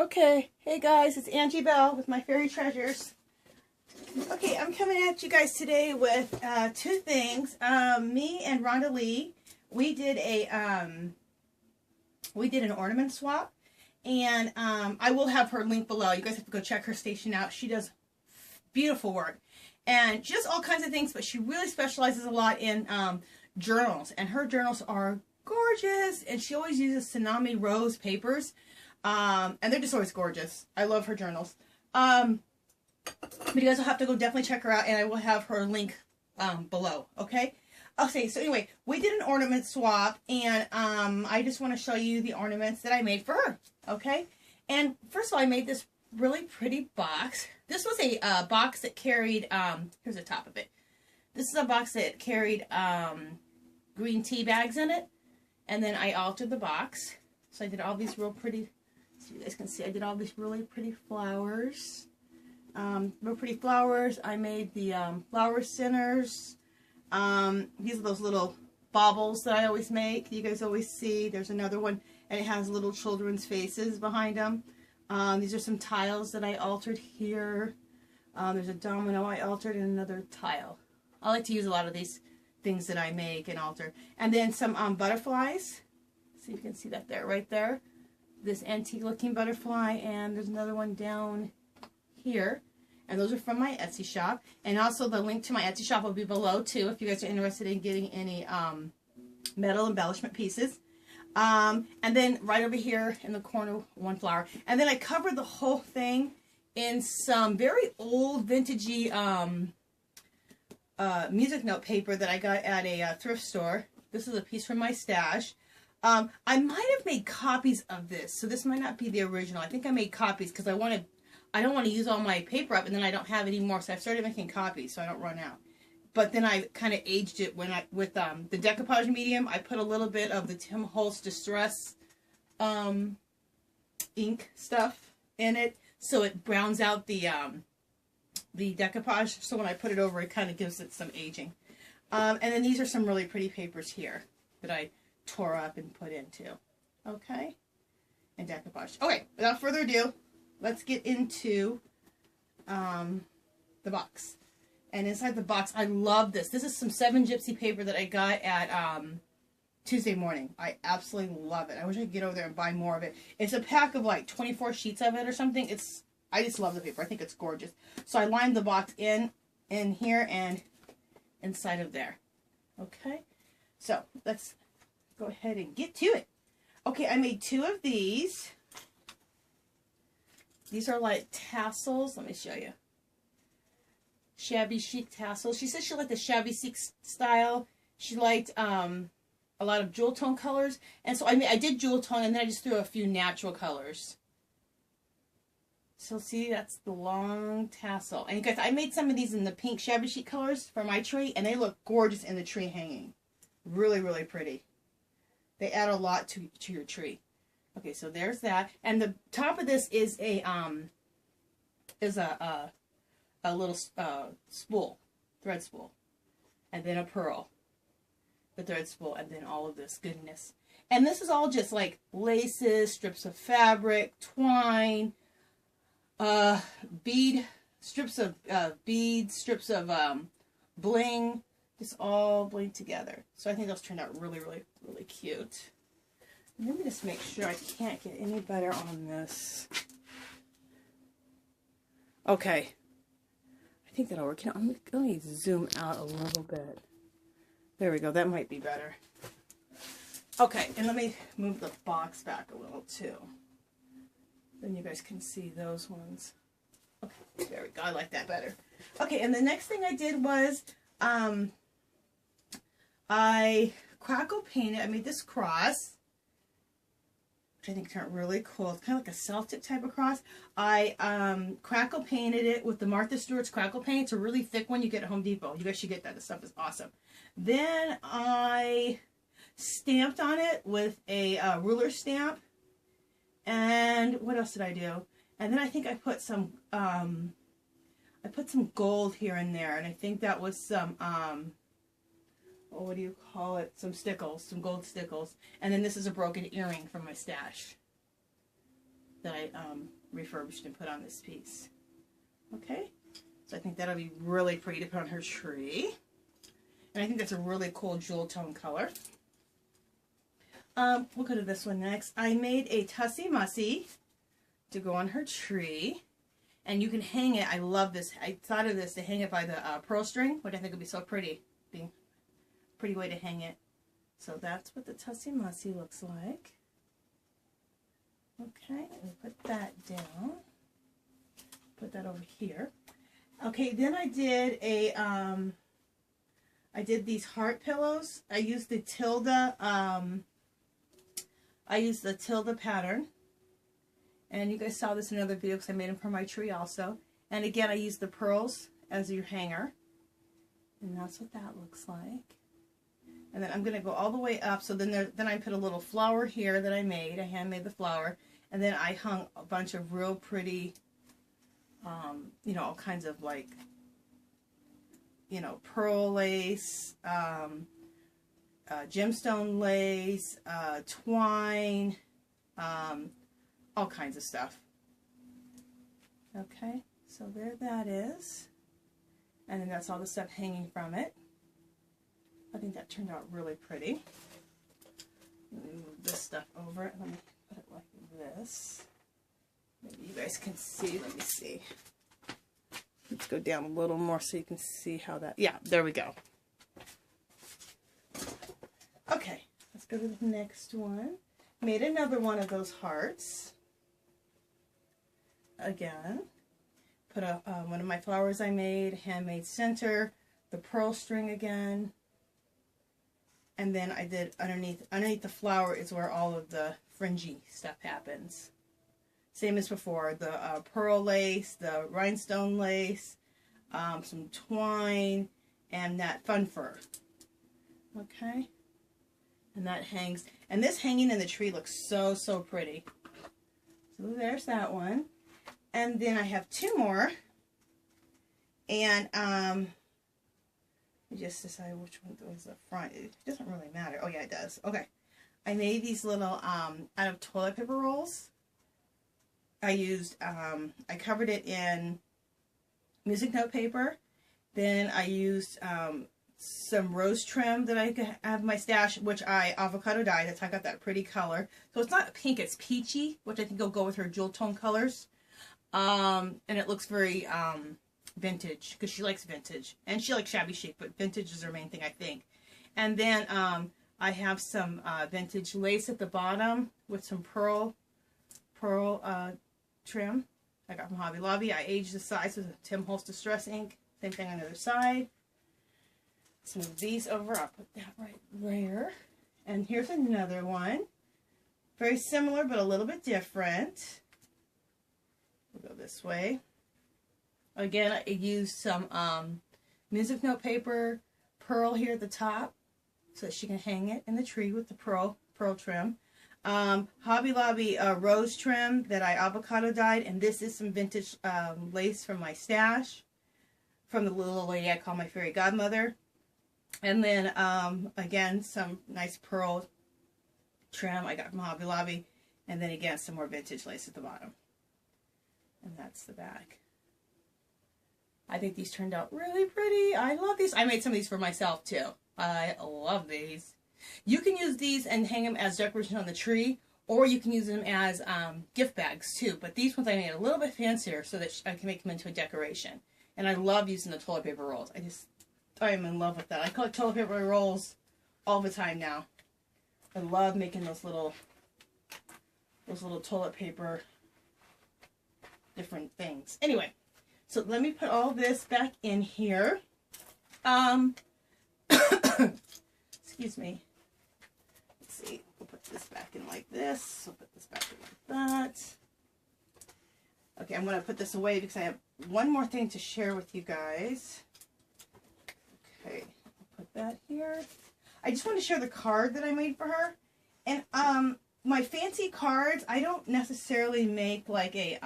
Okay, hey guys, it's Angie Bell with my Fairy Treasures. Okay, I'm coming at you guys today with two things. Me and Rondalee, we did an ornament swap, and I will have her link below. You guys have to go check her station out. She does beautiful work, and she does all kinds of things, but she really specializes a lot in journals, and her journals are gorgeous, and she always uses Tsunami Rose papers. And they're just always gorgeous. I love her journals. But you guys will have to go definitely check her out, and I will have her link below, okay? Okay, so anyway, we did an ornament swap, and I just want to show you the ornaments that I made for her, okay? And first of all, I made this really pretty box. This was a box that carried, here's the top of it. This is a box that carried green tea bags in it, and then I altered the box. So I did all these real pretty, so you guys can see, I did all these really pretty flowers. Real pretty flowers. I made the flower centers. These are those little baubles that I always make. You guys always see. There's another one, and it has little children's faces behind them. These are some tiles that I altered here. There's a domino I altered and another tile. I like to use a lot of these things that I make and alter. And then some butterflies. So you can see that there, right there. This antique looking butterfly, and there's another one down here. And those are from my Etsy shop. And also the link to my Etsy shop will be below too if you guys are interested in getting any metal embellishment pieces. And then right over here in the corner, one flower. And then I covered the whole thing in some very old vintagey music note paper that I got at a thrift store. This is a piece from my stash. I might have made copies of this, so this might not be the original. I think I made copies because I don't want to use all my paper up and then I don't have any more, so I've started making copies so I don't run out. But then I kind of aged it when with the decoupage medium. I put a little bit of the Tim Holtz Distress ink stuff in it, so it browns out the decoupage. So when I put it over, it kind of gives it some aging. And then these are some really pretty papers here that I tore up and put into, okay, and decoupage. Okay, without further ado, let's get into the box. And inside the box, I love this. This is some 7 Gypsy paper that I got at Tuesday morning. I absolutely love it. I wish I could get over there and buy more of it. It's a pack of like 24 sheets of it or something. I just love the paper. I think it's gorgeous. So I lined the box in here and inside of there. Okay, so let's go ahead and get to it. Okay, I made 2 of these. These are like tassels. Let me show you. Shabby chic tassels. She said she liked the shabby chic style. She liked a lot of jewel tone colors. And so I did jewel tone, and then I just threw a few natural colors. So see, that's the long tassel. And you guys, I made some of these in the pink shabby chic colors for my tree, and they look gorgeous in the tree hanging. Really, really pretty. They add a lot to your tree. Okay, so there's that. And the top of this is a little spool, thread spool, and then a pearl, the thread spool, and then all of this goodness. And this is all just like laces, strips of fabric, twine, strips of beads, strips of bling. Just all bling together. So I think those turned out really, really, really cute. Let me just make sure I can't get any better on this. Okay. I think that'll work. Let me zoom out a little bit. There we go. That might be better. Okay, and let me move the box back a little too. Then you guys can see those ones. Okay, there we go. I like that better. Okay, and the next thing I did was I crackle painted. I made this cross, which I think turned really cool. It's kind of like a Celtic type of cross. I crackle painted it with the Martha Stewart's crackle paint. It's a really thick one you get at Home Depot. You guys should get that. This stuff is awesome. Then I stamped on it with a ruler stamp. And what else did I do? And then I think I put some gold here and there, and I think that was some what do you call it? Some stickles, some gold stickles. And then this is a broken earring from my stash. that I refurbished and put on this piece. Okay, so I think that'll be really pretty to put on her tree. And I think that's a really cool jewel tone color. We'll go to this one next. I made a Tussie Mussie to go on her tree. And you can hang it. I love this. I thought of this to hang it by the pearl string, which I think would be so pretty. Being a pretty way to hang it. So that's what the Tussie Mussie looks like. Okay, let me put that down. Put that over here. Okay, then I did a I did these heart pillows. I used the tilde pattern. And you guys saw this in another video because I made them for my tree also. And again, I used the pearls as your hanger. And that's what that looks like. And then I'm going to go all the way up. So then I put a little flower here that I made. I handmade the flower. And then I hung a bunch of real pretty, you know, all kinds of like, you know, pearl lace, gemstone lace, twine, all kinds of stuff. Okay, so there that is. And then that's all the stuff hanging from it. I think that turned out really pretty. Let me move this stuff over. Let me put it like this. Maybe you guys can see. Let me see. Let's go down a little more so you can see how that... Yeah, there we go. Okay, let's go to the next one. Made another one of those hearts. Again, put one of my flowers I made, handmade center, the pearl string again, and then I did underneath the flower is where all of the fringy stuff happens. Same as before, the pearl lace, the rhinestone lace, some twine, and that fun fur. Okay, and that hangs, and this hanging in the tree looks so, so pretty. So there's that one. And then I have two more, and just decide which one was the front. It doesn't really matter. Oh yeah, it does. Okay, I made these little out of toilet paper rolls. I used I covered it in music note paper. Then I used some rose trim that I have in my stash, which I avocado dyed. That's how I got that pretty color. So it's not pink, it's peachy, which I think will go with her jewel tone colors. And it looks very vintage, because she likes vintage, and she likes shabby chic, but vintage is her main thing, I think. And then I have some vintage lace at the bottom with some pearl trim I got from Hobby Lobby. I aged the size with Tim Holtz Distress ink. Same thing on the other side. Let's move these over. I'll put that right there. And here's another one. Very similar, but a little bit different. We'll go this way. Again, I used some music note paper, pearl here at the top, so that she can hang it in the tree with the pearl trim. Hobby Lobby rose trim that I avocado dyed, and this is some vintage lace from my stash, from the little lady I call my fairy godmother. And then again, some nice pearl trim I got from Hobby Lobby, and then again some more vintage lace at the bottom. And that's the back. I think these turned out really pretty. I love these. I made some of these for myself too. I love these. You can use these and hang them as decoration on the tree, or you can use them as gift bags too. But these ones I made a little bit fancier so that I can make them into a decoration. And I love using the toilet paper rolls. I am in love with that. I collect toilet paper rolls all the time now. I love making those little toilet paper different things. Anyway, so let me put all this back in here. Excuse me. Let's see. We'll put this back in like this. We'll put this back in like that. Okay, I'm going to put this away because I have one more thing to share with you guys. Okay, I'll put that here. I just want to share the card that I made for her. And my fancy cards, I don't necessarily make like a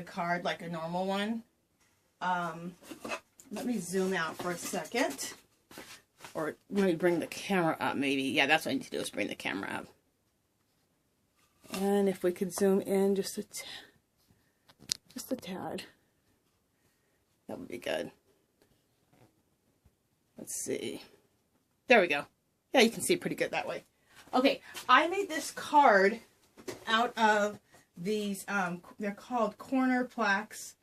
card like a normal one. Let me zoom out for a second. Or let me bring the camera up maybe. Yeah, that's what I need to do is bring the camera up. And if we could zoom in just a tad, that would be good. Let's see. There we go. Yeah, you can see pretty good that way. Okay, I made this card out of these, they're called corner plaques.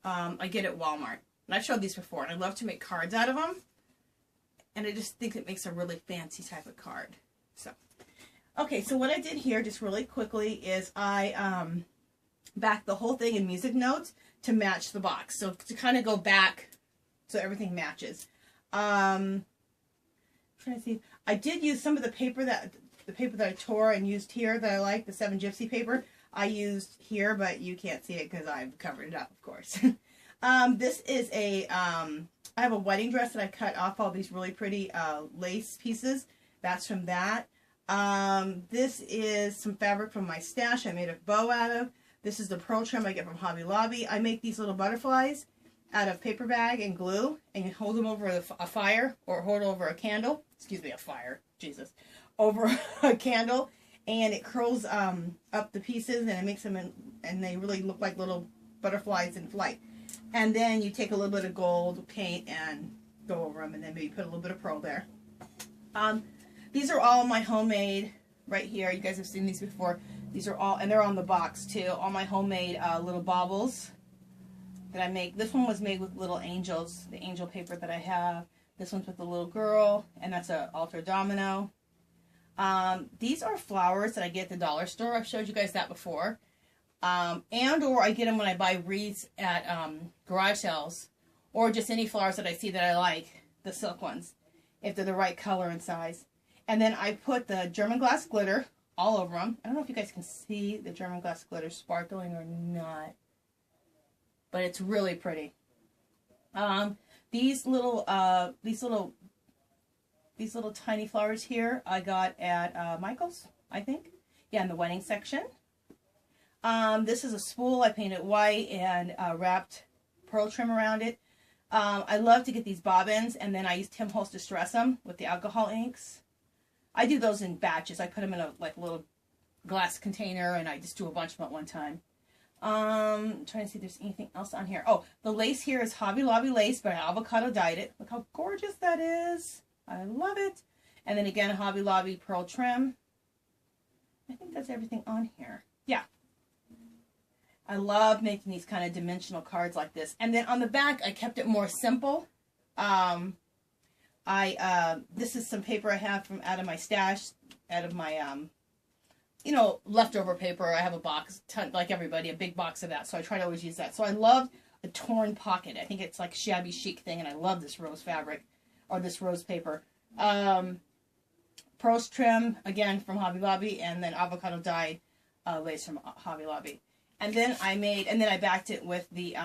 I get at Walmart. And I've showed these before, and I love to make cards out of them. And I just think it makes a really fancy type of card. So, okay, so what I did here, just really quickly, is I backed the whole thing in music notes to match the box. So to kind of go back so everything matches. Trying to see. I did use some of the paper that I tore and used here that I like, the 7 Gypsy paper. I used here, but you can't see it because I've covered it up, of course. This is a, I have a wedding dress that I cut off all these really pretty lace pieces. That's from that. This is some fabric from my stash I made a bow out of. This is the pearl trim I get from Hobby Lobby. I make these little butterflies out of paper bag and glue, and you hold them over a fire, or hold over a candle. Excuse me, a fire. Jesus. Over a candle, and it curls up the pieces, and it makes them and they really look like little butterflies in flight. And then you take a little bit of gold paint and go over them, and then maybe put a little bit of pearl there. These are all my homemade right here. You guys have seen these before. These are all, and they're on the box too, all my homemade little baubles that I make. This one was made with little angels, the angel paper that I have. This one's with the little girl, and that's an altar domino. These are flowers that I get at the dollar store. I've showed you guys that before. And or I get them when I buy wreaths at garage sales, or just any flowers that I see that I like, the silk ones, if they're the right color and size. And then I put the German glass glitter all over them. I don't know if you guys can see the German glass glitter sparkling or not, but it's really pretty. These little tiny flowers here I got at Michael's, I think. Yeah, in the wedding section. This is a spool I painted white and wrapped pearl trim around it. I love to get these bobbins, and then I use Tim Holtz to distress them with the alcohol inks. I do those in batches. I put them in a little glass container, and I just do a bunch of them at one time. I'm trying to see if there's anything else on here. Oh, the lace here is Hobby Lobby lace, but I avocado dyed it. Look how gorgeous that is. I love it. And then again, Hobby Lobby pearl trim. I think that's everything on here. Yeah. I love making these kind of dimensional cards like this. And then on the back, I kept it more simple. This is some paper I have from out of my stash, out of my, leftover paper. I have a box, like everybody, a big box of that. So I try to always use that. So I love a torn pocket. I think it's like a shabby chic thing, and I love this rose fabric, or this rose paper. Pearls trim, again, from Hobby Lobby, and then avocado dyed lace from Hobby Lobby. And then I backed it with the,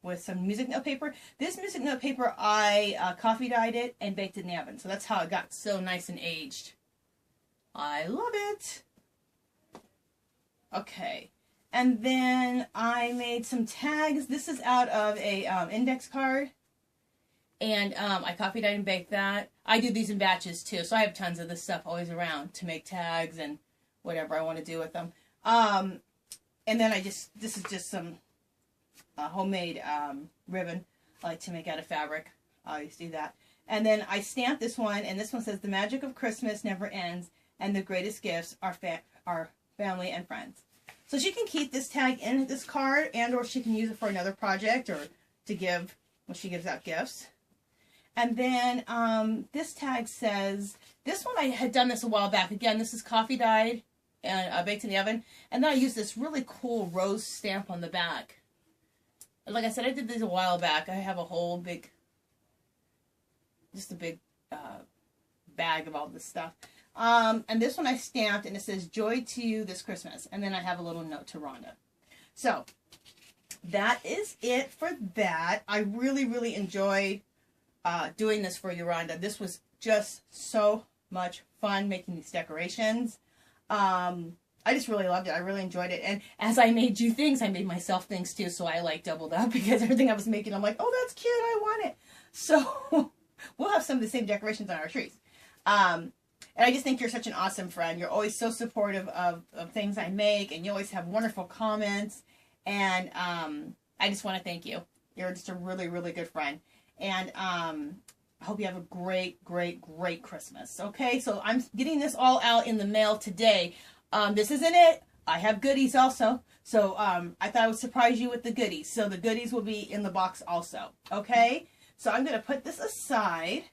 with some music note paper. This music note paper, I coffee dyed it and baked it in the oven. So that's how it got so nice and aged. I love it. Okay. And then I made some tags. This is out of a index card. And I coffee dyed and baked that. I do these in batches too. So I have tons of this stuff always around to make tags and whatever I want to do with them. And then this is just some homemade ribbon I like to make out of fabric. I always do that. And then I stamped this one, and this one says, "The magic of Christmas never ends, and the greatest gifts are family and friends." So she can keep this tag in this card, and or she can use it for another project or to give when she gives out gifts. And then this tag says, this one I had done this a while back. Again, this is coffee dyed and baked in the oven. And then I used this really cool rose stamp on the back. Like I said, I did these a while back. I have a whole big, just a big bag of all this stuff. And this one I stamped, and it says, "Joy to you this Christmas." And then I have a little note to Rhonda. So that is it for that. I really, really enjoyed doing this for you, Rhonda. This was just so much fun making these decorations. I just really loved it. I really enjoyed it. And as I made you things, I made myself things too. So I like doubled up because everything I was making, I'm like, oh, that's cute. I want it. So we'll have some of the same decorations on our trees. And I just think you're such an awesome friend. You're always so supportive of things I make, and you always have wonderful comments. And I just want to thank you. You're just a really, really good friend. And I hope you have a great, great, great Christmas. Okay, so I'm getting this all out in the mail today. This isn't it. I have goodies also. So I thought I would surprise you with the goodies. So the goodies will be in the box also. Okay, so I'm going to put this aside.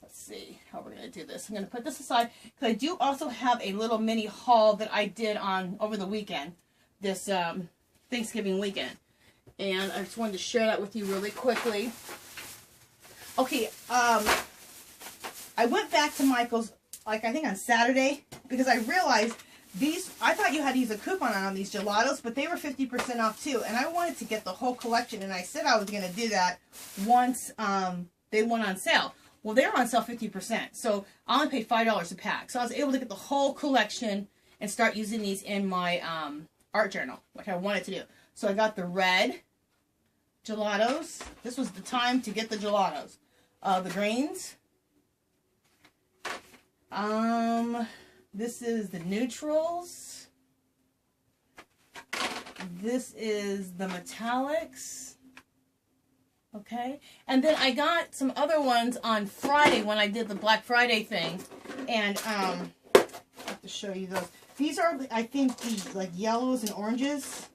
Let's see how we're going to do this. I'm going to put this aside because I do also have a little mini haul that I did on over the weekend, this Thanksgiving weekend. And I just wanted to share that with you really quickly. Okay, I went back to Michael's, like I think on Saturday, because I realized these, I thought you had to use a coupon on these gelatos, but they were 50% off too. And I wanted to get the whole collection, and I said I was going to do that once they went on sale. Well, they were on sale 50%, so I only paid $5 a pack. So I was able to get the whole collection and start using these in my art journal, like I wanted to do. So I got the red gelatos. This was the time to get the gelatos. The greens. This is the neutrals. This is the metallics. Okay. And then I got some other ones on Friday when I did the Black Friday thing. And I have to show you those. These are, I think, these like yellows and oranges.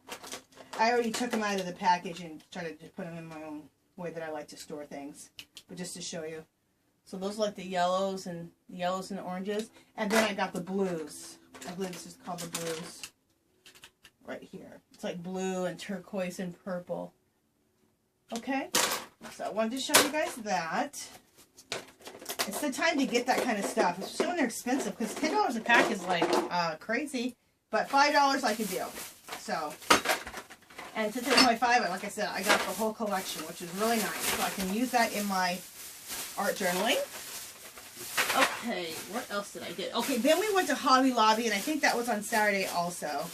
I already took them out of the package and tried to just put them in my own way that I like to store things. But just to show you. So those are like the yellows and the oranges. And then I got the blues. I believe this is called the blues. Right here. It's like blue and turquoise and purple. Okay? So I wanted to show you guys that. It's the time to get that kind of stuff. Especially when they're expensive. Because $10 a pack is like crazy. But $5 I could do. So... And since it was only $5, like I said, I got the whole collection, which is really nice. So I can use that in my art journaling. Okay, what else did I get? Okay, then we went to Hobby Lobby, and I think that was on Saturday also.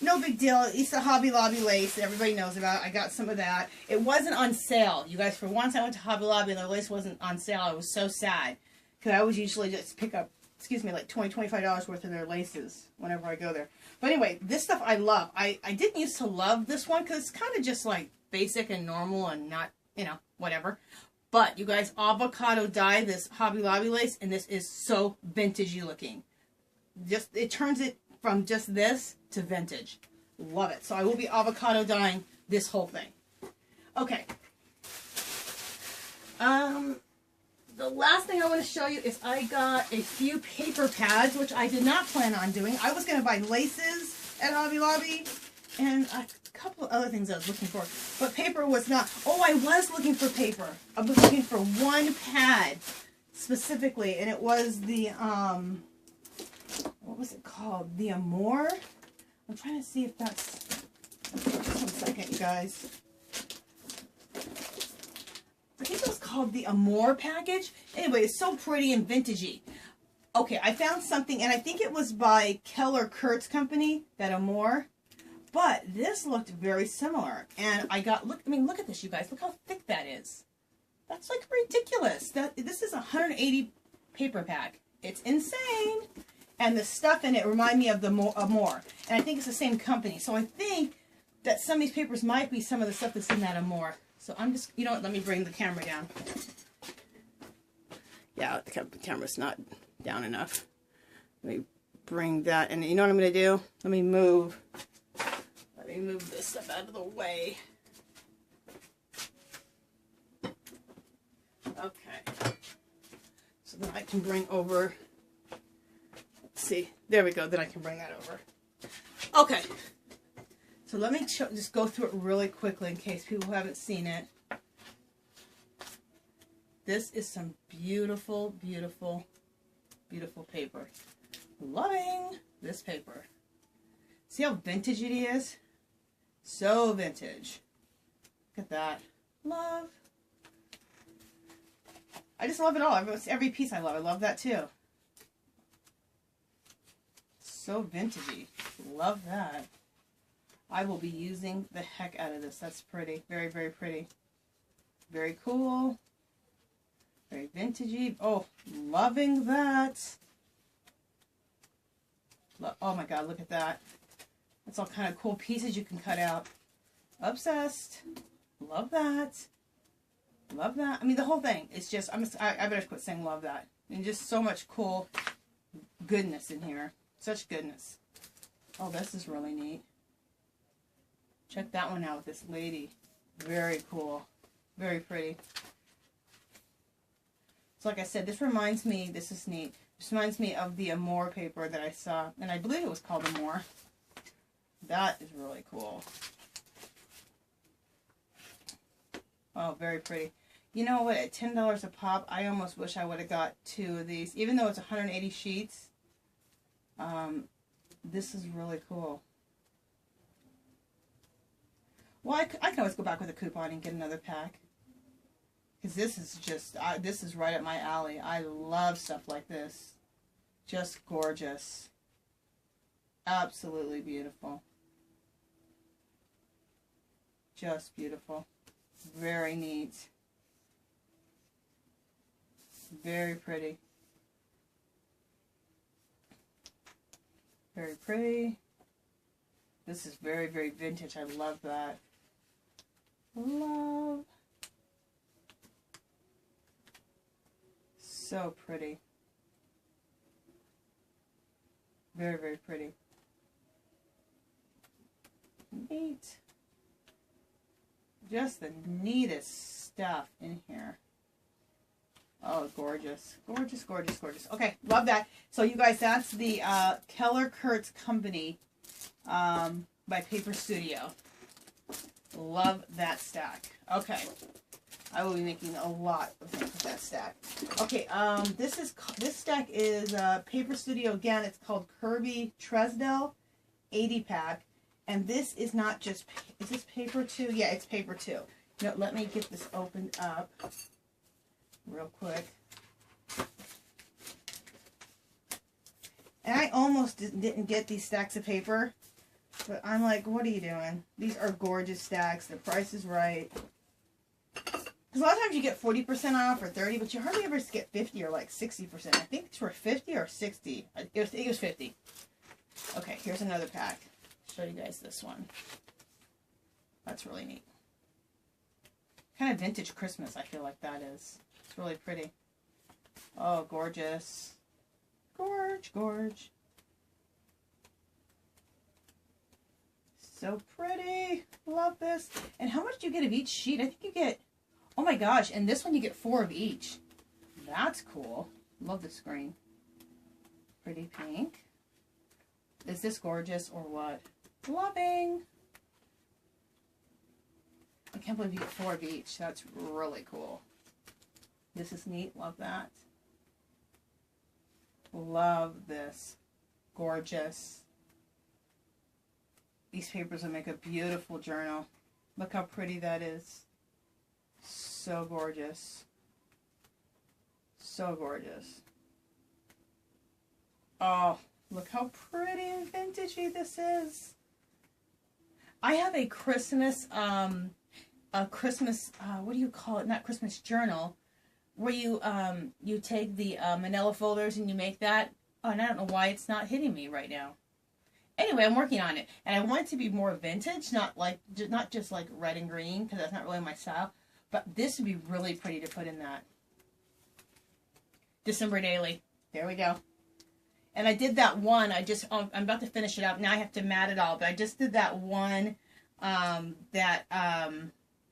No big deal. It's the Hobby Lobby lace that everybody knows about. I got some of that. It wasn't on sale. You guys, for once I went to Hobby Lobby and the lace wasn't on sale. I was so sad. Because I always usually just pick up, like $20, $25 worth of their laces whenever I go there. But anyway, this stuff I love. I didn't used to love this one because it's kind of just like basic and normal and not, you know, whatever. But you guys, avocado dye this Hobby Lobby lace, and this is so vintagey looking. Just, it turns it from just this to vintage. Love it. So I will be avocado dyeing this whole thing. Okay. The last thing I want to show you is I got a few paper pads, which I did not plan on doing. I was going to buy laces at Hobby Lobby and a couple of other things I was looking for. But paper was not. Oh, I was looking for paper. I was looking for one pad specifically, and it was the, what was it called? The Amore? I'm trying to see if that's, just 1 second, you guys. I think it was called the Amore package. Anyway, it's so pretty and vintagey. Okay, I found something, and I think it was by Keller Kurtz Company, that Amore. But this looked very similar. And I got, look, I mean, look at this, you guys. Look how thick that is. That's like ridiculous. This is a 180 paper pack. It's insane. And the stuff in it remind me of the Amore. And I think it's the same company. So I think that some of these papers might be some of the stuff that's in that Amore. So I'm just, you know what, let me bring the camera down. Yeah, the camera's not down enough. Let me bring that, and you know what I'm going to do? Let me move this stuff out of the way. Okay. So then I can bring over, let's see, there we go, then I can bring that over. Okay. So let me just go through it really quickly in case people haven't seen it. This is some beautiful, beautiful, beautiful paper. Loving this paper. See how vintage it is? So vintage. Look at that. Love. I just love it all. Every piece I love. I love that too. So vintagey. Love that. I will be using the heck out of this. That's pretty. Very, very pretty. Very cool. Very vintagey. Oh, loving that. Oh my God, look at that. That's all kind of cool pieces you can cut out. Obsessed. Love that. Love that. I mean, the whole thing. It's just, I better quit saying love that. And just so much cool goodness in here. Such goodness. Oh, this is really neat. Check that one out with this lady. Very cool. Very pretty. So like I said, this reminds me, this is neat. This reminds me of the Amore paper that I saw. And I believe it was called Amore. That is really cool. Oh, very pretty. You know what? At $10 a pop, I almost wish I would have got 2 of these. Even though it's 180 sheets, this is really cool. Well, I can always go back with a coupon and get another pack. Because this is just, this is right up my alley. I love stuff like this. Just gorgeous. Absolutely beautiful. Just beautiful. Very neat. Very pretty. Very pretty. This is very, very vintage. I love that. Love. So pretty. Very, very pretty. Neat. Just the neatest stuff in here. Oh, gorgeous. Gorgeous, gorgeous, gorgeous. Okay, love that. So, you guys, that's the Keller Kurtz Company by Paper Studio. Love that stack. Okay. I will be making a lot of things with that stack. Okay, this stack is Paper Studio again. It's called Kirby Tresdell 80 pack. And this is not just, is this paper too? Yeah, it's paper too. No, let me get this opened up real quick. And I almost didn't get these stacks of paper. But I'm like, what are you doing? These are gorgeous stacks. The price is right. Because a lot of times you get 40% off or 30, but you hardly ever get 50 or like 60%. I think these were 50 or 60. It was 50. Okay, here's another pack. Show you guys this one. That's really neat. Kind of vintage Christmas, I feel like that is. It's really pretty. Oh, gorgeous. Gorge, gorge. So pretty. Love this. And how much do you get of each sheet? I think you get, oh my gosh, and this one you get 4 of each. That's cool. Love this green. Pretty pink. Is this gorgeous or what? Loving. I can't believe you get 4 of each. That's really cool. This is neat. Love that. Love this. Gorgeous. These papers will make a beautiful journal. Look how pretty that is. So gorgeous. So gorgeous. Oh, look how pretty and vintagey this is. I have a Christmas, what do you call it? Not Christmas journal, where you you take the manila folders and you make that. Oh, and I don't know why it's not hitting me right now. Anyway, I'm working on it, and I want it to be more vintage, not just like red and green, because that's not really my style. But this would be really pretty to put in that. December Daily. There we go. And I did that one. I'm about to finish it up. Now I have to mat it all. But I just did that one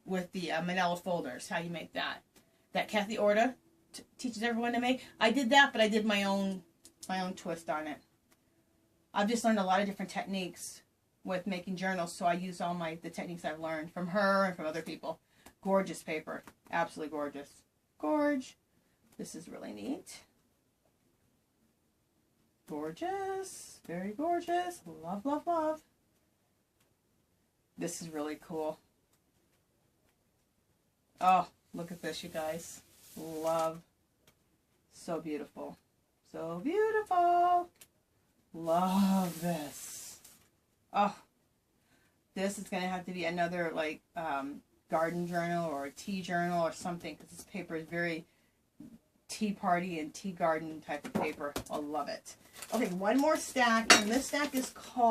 with the manila folders. How you make that. That Kathy Orta teaches everyone to make. I did that, but I did my own twist on it. I've just learned a lot of different techniques with making journals. So I use all the techniques I've learned from her and from other people. Gorgeous paper. Absolutely gorgeous. Gorge. This is really neat. Gorgeous. Very gorgeous. Love, love, love. This is really cool. Oh, look at this, you guys. Love. So beautiful. So beautiful. Love this. Oh, this is going to have to be another, like, garden journal or a tea journal or something, because this paper is very tea party and tea garden type of paper. I love it. Okay, one more stack, and this stack is called